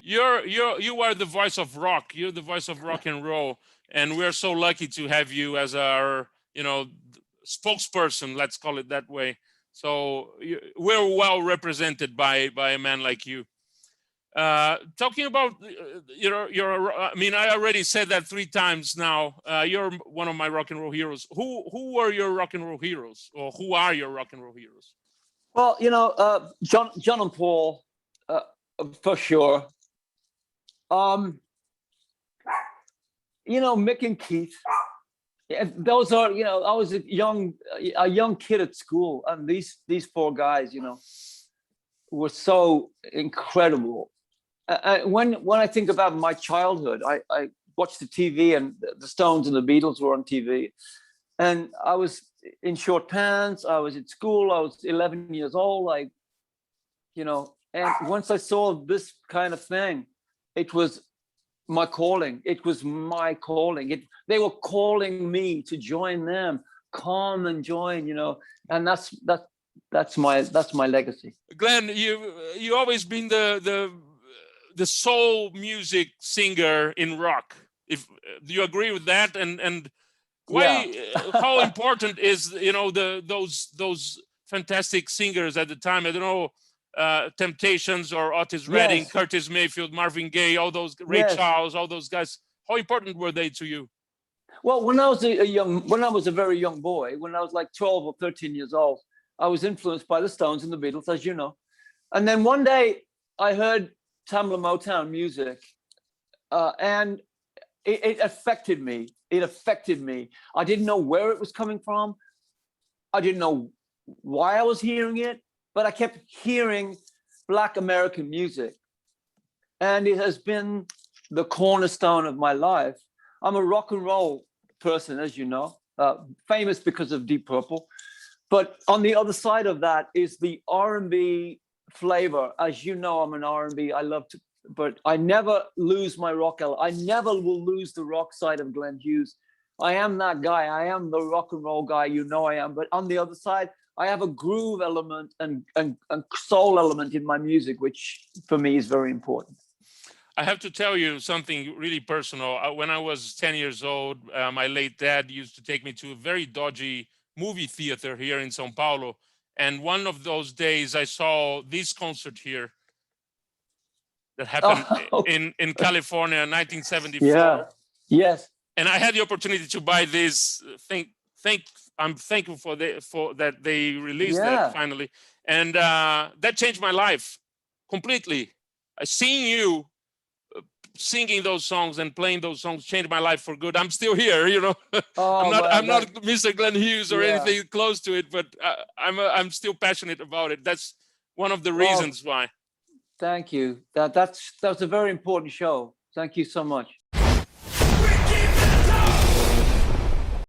you are the voice of rock. You're the voice of rock and roll, and we're so lucky to have you as our, spokesperson. Let's call it that way. So we're well represented by a man like you. Talking about I mean, I already said that 3 times now. You're one of my rock and roll heroes. Who were your rock and roll heroes, or who are your rock and roll heroes? Well, John and Paul, for sure. Mick and Keith. Those are, I was a young kid at school, and these 4 guys, were so incredible. When I think about my childhood, I watched the TV, and the Stones and the Beatles were on TV, and I was in short pants. I was at school. I was 11 years old. And once I saw this kind of thing, it was my calling. It was my calling. They were calling me to join them, come and join. And that's my legacy. Glenn, you always been the soul music singer in rock. Do you agree with that? And why? Yeah. How important is those fantastic singers at the time? I don't know, Temptations or Otis Redding, yes. Curtis Mayfield, Marvin Gaye, all those, Ray yes. Charles, all those guys. How important were they to you? Well, when I was a very young boy, when I was like 12 or 13 years old, I was influenced by the Stones and the Beatles, as you know. And then one day I heard Tamla Motown music, and it affected me. It affected me. I didn't know where it was coming from. I didn't know why I was hearing it, but I kept hearing Black American music. And it has been the cornerstone of my life. I'm a rock and roll person, as you know, famous because of Deep Purple. But on the other side of that is the R&B flavor. As you know, I'm an R&B. I love to, but I never lose my rock element. I never will lose the rock side of Glenn Hughes. I am that guy. I am the rock and roll guy. You know I am. But on the other side, I have a groove element and soul element in my music, which for me is very important. I have to tell you something really personal. When I was 10 years old, my late dad used to take me to a very dodgy movie theater here in São Paulo. And one of those days I saw this concert here that happened in California in 1974. Yeah. Yes. And I had the opportunity to buy this thing. I'm thankful for that they released that finally. And that changed my life completely. Seeing you singing those songs and playing those songs changed my life for good. I'm still here, I'm not Mr. Glenn Hughes or anything close to it, but I'm still passionate about it. That's one of the reasons why. Thank you. That's a very important show. Thank you so much.